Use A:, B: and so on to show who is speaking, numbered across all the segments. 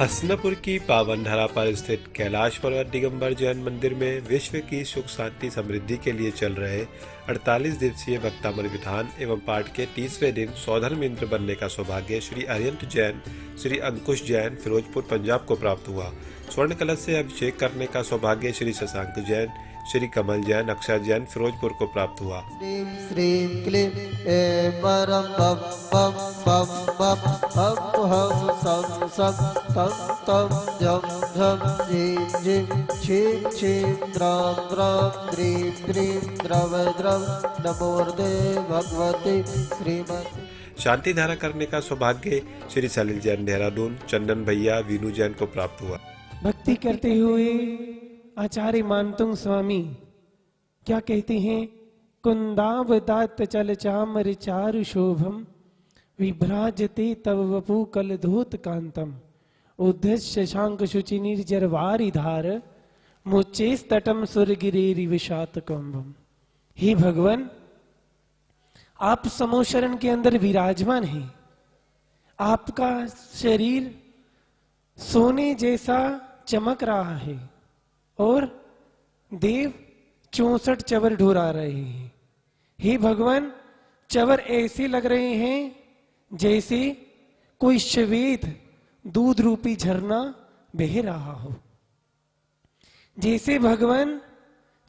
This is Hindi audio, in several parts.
A: हसनापुर की पावन धरा पर स्थित कैलाश पर्वत दिगंबर जैन मंदिर में विश्व की सुख शांति समृद्धि के लिए चल रहे 48 दिवसीय भक्तामृत विधान एवं पाठ के 30वें दिन सौधर्म इंद्र बनने का सौभाग्य श्री अरिहंत जैन, श्री अंकुश जैन, फिरोजपुर पंजाब को प्राप्त हुआ। स्वर्ण कलश से अभिषेक करने का सौभाग्य श्री शशांक जैन, श्री कमल जैन, अक्षर जैन, फिरोजपुर को प्राप्त हुआ।
B: श्रीं श्रीं क्लीं परम बम बम बम बम हम हम सम सम तम तम जम झम झीं झीं क्षीं क्षीं द्रां द्रां द्रीं द्रीं द्रव द्रव नमोर्दे भगवते श्रीमती।
A: शांति धारा करने का सौभाग्य श्री सलिल जैन देहरादून, चंदन भैया, वीनू जैन को प्राप्त हुआ।
C: भक्ति करते हुए आचार्य मानतुंग स्वामी क्या कहते हैं? कुंदावदात चल चामर चारु शोभम विभ्राजते तव वपु कलधोत कांतम उद्धस्य शशांक शुचि निर्जर वारिधार मुच्चेस्तटम सुरगिरेरि विषात कुंभम। हे भगवान, आप समोशरण के अंदर विराजमान हैं। आपका शरीर सोने जैसा चमक रहा है और देव 64 चवर ढोरा रहे हैं। हे भगवान, चवर ऐसे लग रहे हैं जैसे कोई श्वेत दूध रूपी झरना बह रहा हो। जैसे भगवान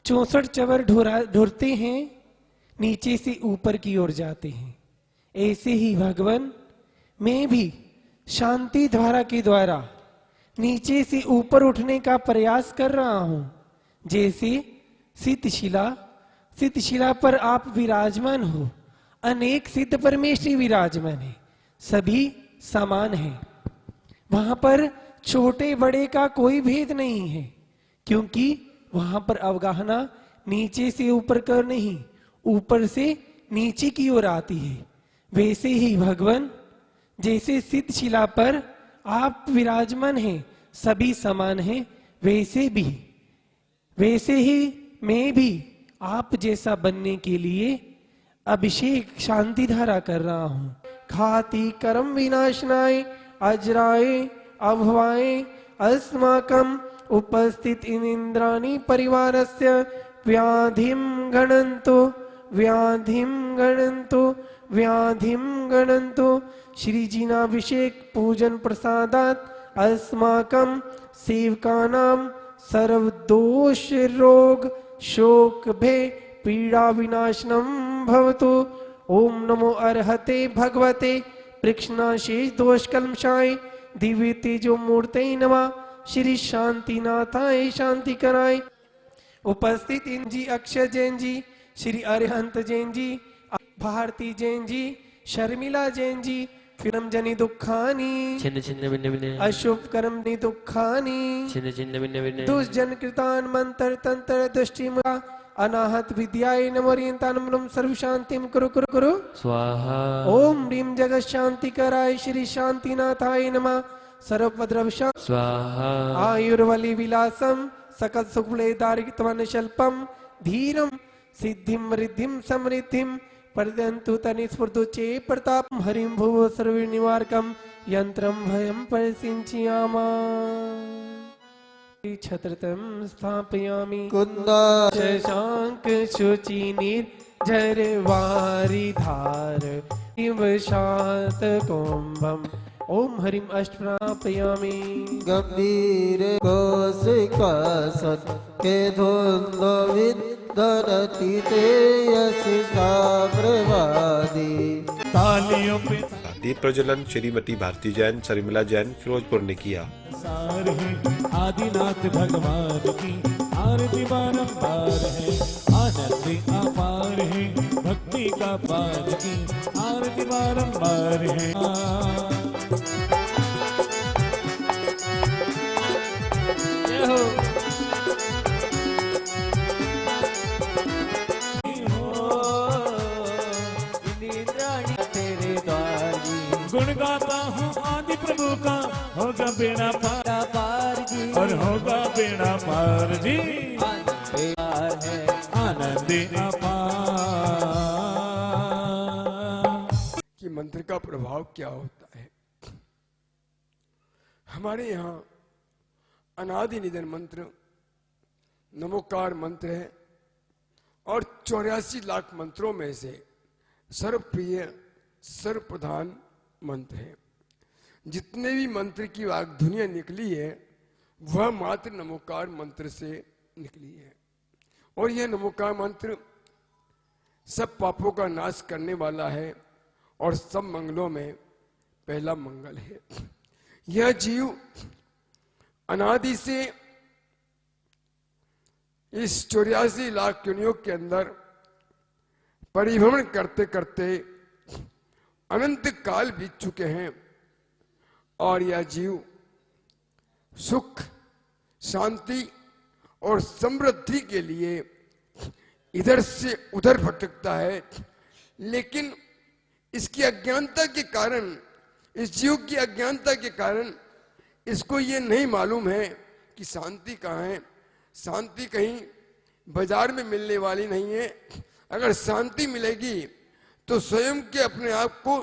C: 64 चवर ढोरते हैं, नीचे से ऊपर की ओर जाते हैं, ऐसे ही भगवान मैं भी शांति धारा के द्वारा नीचे से ऊपर उठने का प्रयास कर रहा हूं। जैसे सिद्धशिला पर आप विराजमान हो, अनेक सिद्ध परमेश्वरी विराजमान है, सभी समान है। वहां पर छोटे बड़े का कोई भेद नहीं है, क्योंकि वहां पर अवगाहना नीचे से ऊपर कर नहीं, ऊपर से नीचे की ओर आती है। वैसे ही भगवान जैसे सिद्धशिला पर आप विराजमान हैं, सभी समान हैं, वैसे ही मैं भी आप जैसा बनने के लिए अभिषेक शांति धारा कर रहा हूं। खाति कर्म विनाशनाय अजराय अभवाय अस्माकं उपस्थित इंद्राणी परिवारस्य व्याधिं गणन्तु व्याधिं गणन्तु व्याधिं गणन्तु। श्री जीनाभिषेक पूजन प्रसादात अस्माकं सेवकानां सर्वदोष रोग शोक भय पीड़ा विनाशनम भवतु। ओम नमो अर्हते भगवते प्रक्षणाशेष दोष कलमशाय दिव्य तेजो मूर्ते नमः। श्री शांतिनाथाय शांति कराय। उपस्थित इन जी अक्षय जैन जी, श्री अरिहंत जैन जी, भारती जैन जी, शर्मिला जैन जी, फिरम जनि दुखानी
D: छिन्न छिन्न भिन्न भिन्न
C: अशुभ कर्म नि दुखानी
D: छिन्न छिन्न भिन्न भिन्न
C: दुष्जन कृतान मंत्र तंत्र दृष्टिमुरा अनाहत विद्याय नमोरियंतानम सर्व शांतिम कुरु कुरु कुरु
D: स्वाहा।
C: ओम ह्रीम जगत शांति कराय श्री शांतिनाथाय नमः। सर्वपद्रव
D: स्वाहा।
C: आयुर्वलि विलासम सकल सुखले दारिद्र्यवन शल्पम धीरम सिद्धिम रिद्धिम समृद्धिम पर्यंतु तनि स्फुर्दु चे प्रताप हरिम भुव सर्व निवारकम यंत्रम भयम परिसिंचयामा। छत्रतम स्थापयामि
B: कुंदा
C: शशांक शुचि निर्झर वारिधार शात कुंभम। ओम हरिम अष्ट प्रापयामि।
B: गंभीर कौशिका सत के धुंध विदरती तेयस साम्रवादी।
E: तालियों पे
A: दीप प्रज्वलन श्रीमती भारती जैन, शर्मिला जैन, फिरोजपुर ने किया।
E: सार है आदिनाथ भगवान की आरती बारंबार है। आनंद अपार है भक्ति का पार की आरती बारंबार है।
C: जय हो। तेरे द्वार
E: गुण गाता हूँ आदि प्रभु का, होगा बेड़ा पार जी और होगा बेड़ा पार जी। आनंद अपार।
F: कि मंत्र का प्रभाव क्या होता है। हमारे यहाँ अनादि निधन मंत्र नमोकार मंत्र है और 84 लाख मंत्रों में से सर्वप्रिय सर्वप्रधान मंत्र है। जितने भी मंत्र की वाग्धुनियां निकली है वह मात्र नमोकार मंत्र से निकली है और यह नमोकार मंत्र सब पापों का नाश करने वाला है और सब मंगलों में पहला मंगल है। यह जीव अनादि से इस 84 लाख योनियों के अंदर परिभ्रमण करते करते अनंत काल बीत चुके हैं और यह जीव सुख शांति और समृद्धि के लिए इधर से उधर भटकता है, लेकिन इसकी अज्ञानता के कारण, इस जीव की अज्ञानता के कारण इसको ये नहीं मालूम है कि शांति कहाँ है। शांति कहीं बाजार में मिलने वाली नहीं है। अगर शांति मिलेगी तो स्वयं के अपने आप को,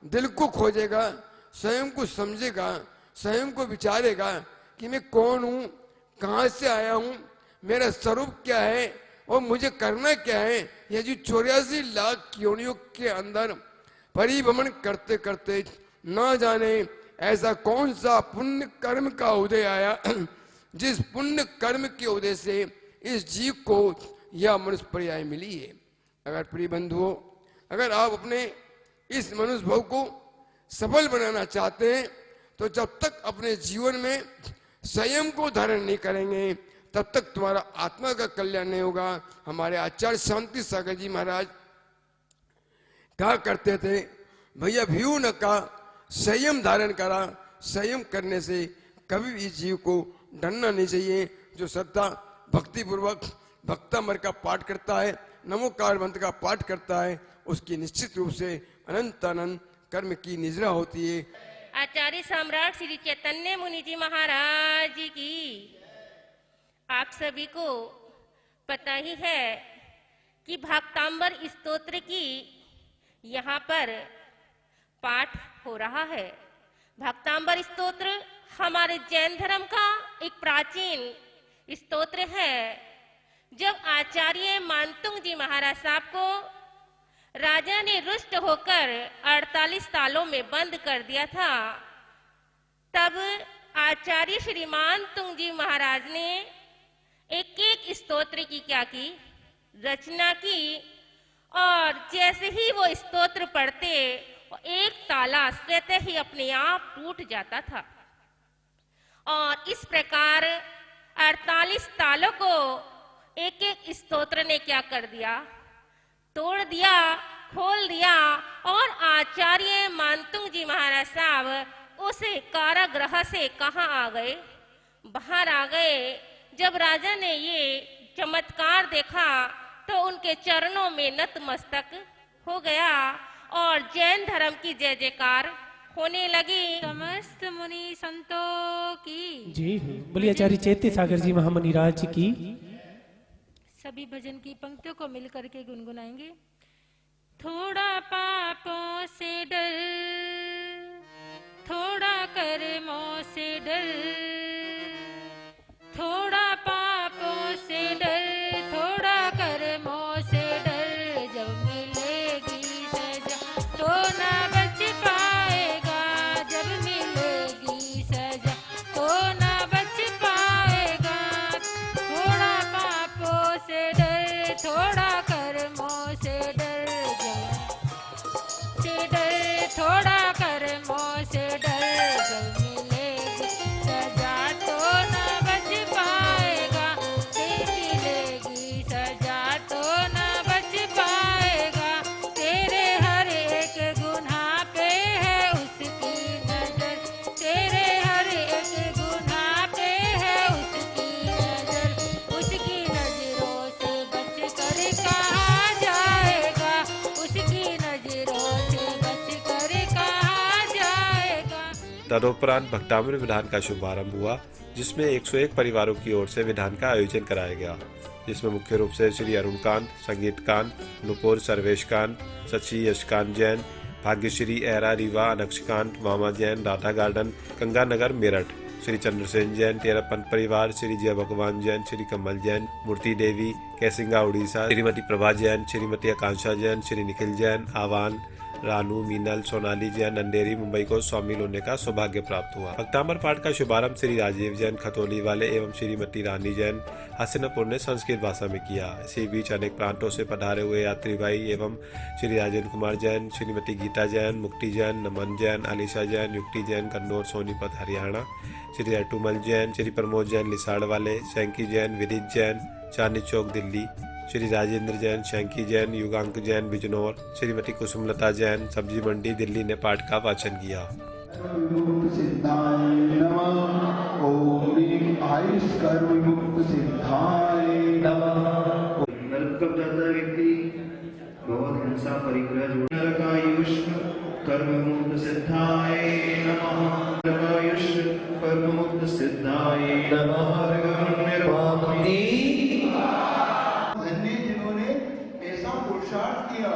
F: दिल को खोजेगा, स्वयं को समझेगा, स्वयं को विचारेगा कि मैं कौन हूँ, कहाँ से आया हूँ, मेरा स्वरूप क्या है और मुझे करना क्या है। यह जो 84 लाख योनियों के अंदर परिभ्रमण करते करते ना जाने ऐसा कौन सा पुण्य कर्म का उदय आया जिस पुण्य कर्म के उदय से इस जीव को यह मनुष्य पर्याय मिली है। अगर प्रिय बंधुओं, अगर आप अपने इस मनुष्य भाव को सफल बनाना चाहते हैं तो जब तक अपने जीवन में स्वयं को धारण नहीं करेंगे तब तक तुम्हारा आत्मा का कल्याण नहीं होगा। हमारे आचार्य शांति सागर जी महाराज कहा करते थे, भैया भीऊ न का संयम धारण करा, संयम करने से कभी भी जीव को डरना नहीं चाहिए। जो श्रद्धा भक्ति पूर्वक भक्तामर का पाठ करता है, नमोकार मंत्र का पाठ करता है, उसकी निश्चित रूप से अनंत अनंत कर्म की निजरा होती है।
G: आचार्य सम्राट श्री चैतन्य मुनि जी महाराज जी की। आप सभी को पता ही है कि भक्तांबर स्तोत्र की यहाँ पर पाठ हो रहा है। भक्तांबर स्तोत्र हमारे जैन धर्म का एक प्राचीन स्तोत्र है। जब आचार्य मानतुंग जी महाराज साहब को राजा ने रुष्ट होकर 48 सालों में बंद कर दिया था, तब आचार्य श्री मानतुंग जी महाराज ने एक एक स्तोत्र की क्या की, रचना की और जैसे ही वो स्तोत्र पढ़ते एक ताला स्वतः ही अपने आप टूट जाता था और इस प्रकार 48 तालों को एक एक स्तोत्र ने क्या कर दिया, तोड़ दिया, खोल दिया और आचार्य मानतुंग जी महाराज साहब उस कारागृह से कहाँ आ गए, बाहर आ गए। जब राजा ने ये चमत्कार देखा तो उनके चरणों में नतमस्तक हो गया और जैन धर्म की जय जयकार होने लगी। समस्त मुनि संतों की
C: जी बोलिए आचार्य चैत्य सागर जी महामुनि राज की।
G: सभी भजन की पंक्तियों को मिलकर के गुनगुनाएंगे। थोड़ा पापों से डर, थोड़ा कर्मों से डर, थोड़ा पापों से डर, थोड़ा कर्मों से डर। जब मिलेगी सजा तो ना बच पाएगा, जब मिलेगी सजा तो ना बच पाएगा। थोड़ा पापों से डर, थोड़ा कर्मों से डर, से डर, थोड़ा कर्मों से डर। जब मिलेगी सजा तो ना बच पाएगा, मिलेगी सजा तो ना बच पाएगा। तेरे हर एक गुनाह पे है उसकी नजर, तेरे हर एक गुनाह पे है उसकी नजर। उसकी नजरों से बच कर कहा जाएगा, उसकी नजरों से बच कर कहा जाएगा।
A: तदुपरांत भक्तामृत विधान का शुभारंभ हुआ, जिसमें 101 परिवारों की ओर से विधान का आयोजन कराया गया, जिसमें मुख्य रूप से श्री अरुणकांत, संगीतकांत, नुपुर सर्वेशकांत, सची यशकांत जैन, भाग्यश्री, एरा, रीवा, नक्षकांत, मामा जैन, राधा गार्डन, गंगानगर, मेरठ। श्री चंद्रसेन जैन, तेरपंथ परिवार, श्री जय भगवान जैन, श्री कमल जैन, मूर्ति देवी, कैसिंगा, उड़ीसा, श्रीमती प्रभा जैन, श्रीमती आकांक्षा जैन, श्री निखिल जैन, आवान, रानू, मीनल, सोनाली जैन, अंधेरी, मुंबई को शामिल होने का सौभाग्य प्राप्त हुआ। भक्तांबर पाठ का शुभारंभ श्री राजीव जैन, खतौली वाले एवं श्रीमती रानी जैन, हसनपुर ने संस्कृत भाषा में किया। इसी बीच अनेक प्रांतों से पधारे हुए यात्री भाई एवं श्री राजेंद्र कुमार जैन, श्रीमती गीता जैन, मुक्ति जैन, नमन जैन, आलिशा जैन, युक्ति जैन, कन्नौर, सोनीपत, हरियाणा, श्री अटुमल जैन, श्री प्रमोद जैन, लिसाड़ वाले, शैंकी जैन, विदित जैन, चांदनी चौक, दिल्ली, श्री राजेंद्र जैन, शैंकी जैन, युगांक जैन, बिजनौर, श्रीमती कुसुमलता जैन, सब्जी मंडी, दिल्ली ने पाठ का वाचन किया।
H: पुरुषार्थ किया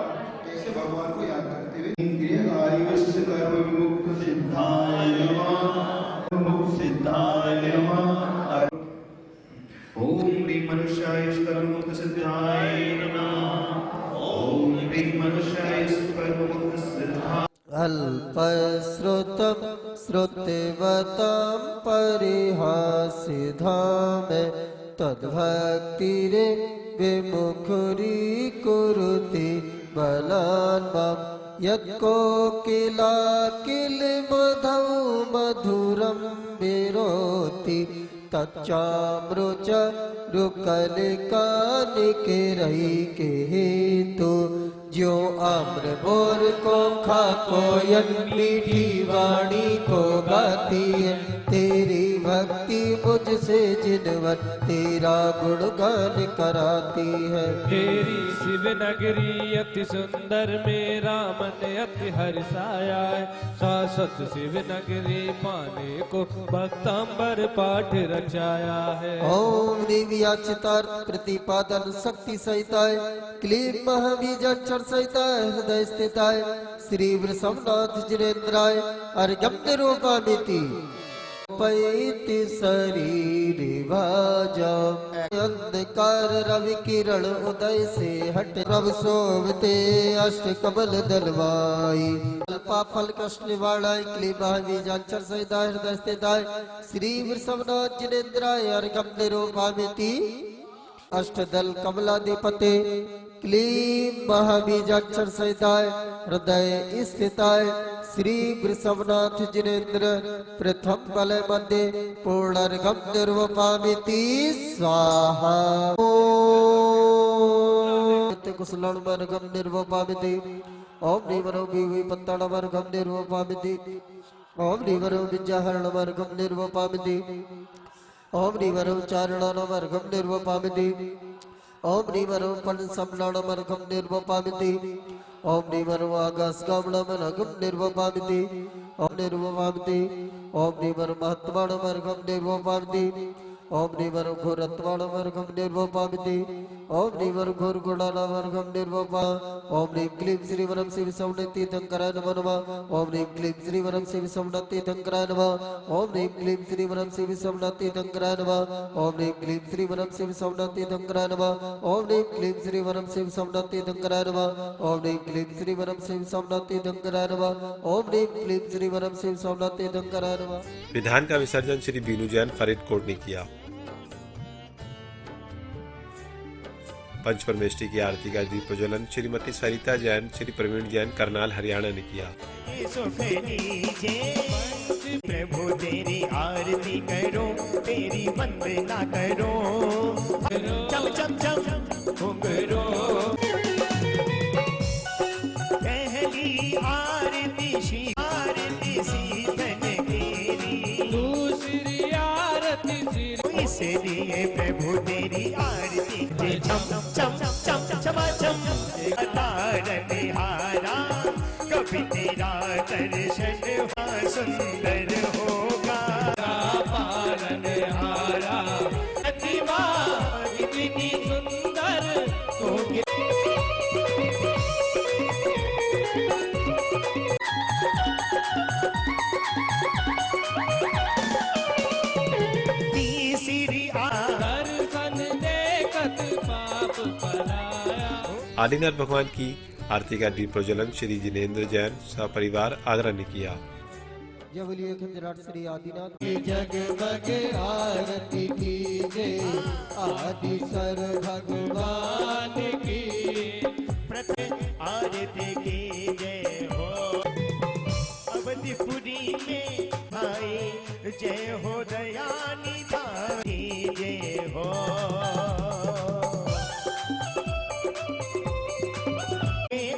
H: ऐसे भगवान को याद करते हुए आयुष कर्म विमुक्त सिद्धाय नमः, मुक्त सिद्धाय नमः। ओम ह्रीं मनुष्याय कर्म मुक्त सिद्धाय नमः। ओम ह्रीं मनुष्याय कर्म मुक्त सिद्धाय।
B: अल्पश्रुतं श्रुतिवतां परिहासिधाम तद्भक्तिरे विमुखुरी कुरुति बलान्वं यत्कोकिला किलमधौ मधुरं विरोति तच्चामृच रुकलिका निकिरैके हेतु ज्यो आम्र बोर को खा कोयल मीठी वाणी को गाती है तेरी भक्ति मुझसे जिनवर तेरा गुणगान कराती है।
C: तेरी शिव नगरी अति सुंदर मेरा मन अति हर्षाया है। शाश्वत शिव नगरी पाने को भक्तांबर पाठ रचाया है।
B: ओम दिव्याचितार्थ प्रतिपादन शक्ति सहिताय क्लीन महाबीजाक्षर सहिताय हृदय स्थिताय श्री वृषभनाथ जिनेन्द्राय अर्घ्य रूपामिति पैति शरीर भाजा अंधकार रवि किरण उदय से हट प्रभ शोभते अष्ट कमल दलवाई अल्पा फल कृष्ण निवाणाय क्ली महाबीजाक्षर सहिताय हृदय स्थिताय श्री वृषभनाथ जिनेन्द्राय अर्घ्य रूपामिति अष्टदल कमलाधिपते क्लीं महाबीजाक्षर सहिताय हृदय स्थिताय श्री वृषभनाथ जिनेन्द्र प्रथम बलय मध्य पूर्णर्घम निर्वपामिति स्वाहा। कुशलमर्घम निर्वपामिति ओम निवरो विपत्तनमर्घम निर्वपामिति ओम निवरो विद्याहरणमर्घम निर्वपामिति ओम निवरो चारणमर्घम निर्वपामिति ओम निवरो पणसमनमर्घम निर्वपामिति ओम निवरो आगासगमनमर्घम निर्वपामिति ओम निर्वपामिति ओम निवरो महत्त्वमर्घम निर्वपामिति ओम निवरो घोरत्वमर्घम निर्वपामिति ओम निवरो घोरगुणमर्घम निर्वपा ओम नीम क्लीं श्रीवरम शिव सौनति तंकराय नमः ओम नीम क्लीं श्रीवरम शिव सौनति तंकराय नमः ओम नीम क्लीं श्रीवरम शिव सौनति तंकराय नमः ओम नीम क्लीं श्रीवरम शिव सौनति तंकराय नमः ओम नीम क्लीं श्रीवरम शिव सौनति तंकराय नमः ओम नीम क्लीं श्रीवरम शिव सौनति तंकराय नमः ओम नीम क्लीं श्रीवरम शिव सौनति तंकराय नमः।
A: विधान का विसर्जन श्री बीनू जैन, फरीदकोट ने किया। पंच परमेष्टि की आरती का दीप प्रज्वलन श्रीमती सरिता जैन, श्री प्रवीण जैन, करनाल, हरियाणा ने किया।
I: प्रभु तेरी आरती करो, तेरी वंदना करो, चम चम चम घुंघरो। पहली आरती सीतन तेरी, दूसरी आरती इसलिए प्रभु तेरी आरती चम चम चम चम चम तारन हारा, कभी तेरा दर्शन सुंदर होगा। पालन हारा प्रतिमा इतनी सुंदर होगी।
A: आदिनाथ भगवान की आरती का दीप प्रज्वलन श्री जिनेंद्र जैन सपरिवार आगरा ने किया।
B: जय बोलिए खंजराट श्री आदिनाथ की जगमग आरती कीजे आदि सर भगवान की
I: आरती की जय हो। अवधपुरी में आए जय हो दयानी की जय हो।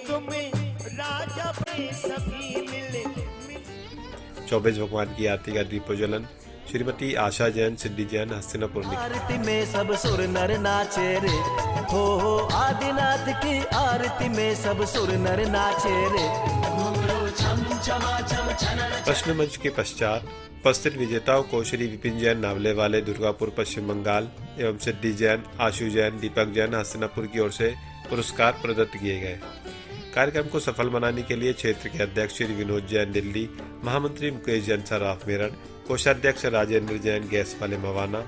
I: तुम्हें राजा पे सभी मिले
A: 24 भगवान की आरती का दीप प्रज्वलन श्रीमती आशा जैन सिद्धि जैन हस्तिनापुर ने किया।
J: आरती में सब सुर नर नाचे रे हो आदिनाथ की आरती में सब सुर नर नाचे रे।
A: प्रश्न मंच के पश्चात उपस्थित विजेताओं को श्री विपिन जैन नावले वाले दुर्गापुर पश्चिम बंगाल एवं सिद्धि जैन आशु जैन दीपक जैन हस्तिनापुर की ओर से पुरस्कार प्रदत्त किए गए। कार्यक्रम को सफल बनाने के लिए क्षेत्र के अध्यक्ष श्री विनोद जैन दिल्ली, महामंत्री मुकेश जैन सराफ मेरठ, कोषाध्यक्ष राजेंद्र जैन गैस वाले मवाना,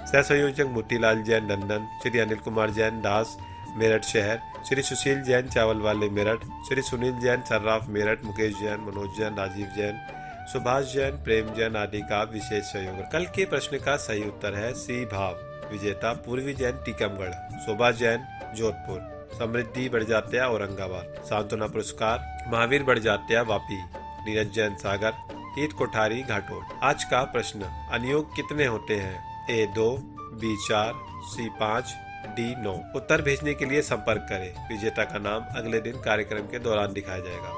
A: सह संयोजक मोतीलाल जैन नंदन, श्री अनिल कुमार जैन दास मेरठ शहर, श्री सुशील जैन चावल वाले मेरठ, श्री सुनील जैन सर्राफ मेरठ, मुकेश जैन, मनोज जैन, राजीव जैन, सुभाष जैन, प्रेम जैन आदि का विशेष सहयोग। कल के प्रश्न का सही उत्तर है सी भाव। विजेता पूर्वी जैन टीकमगढ़, शोभा जैन जोधपुर, समृद्धि बड़जात्या औरंगाबाद। सांत्वना पुरस्कार महावीर बड़जात्या वापी, नीरज जैन सागर, ईद कोठारी घाटोल। आज का प्रश्न अनियोग कितने होते हैं? ए 2, बी 4, सी 5, डी 9। उत्तर भेजने के लिए संपर्क करें। विजेता का नाम अगले दिन कार्यक्रम के दौरान दिखाया जाएगा।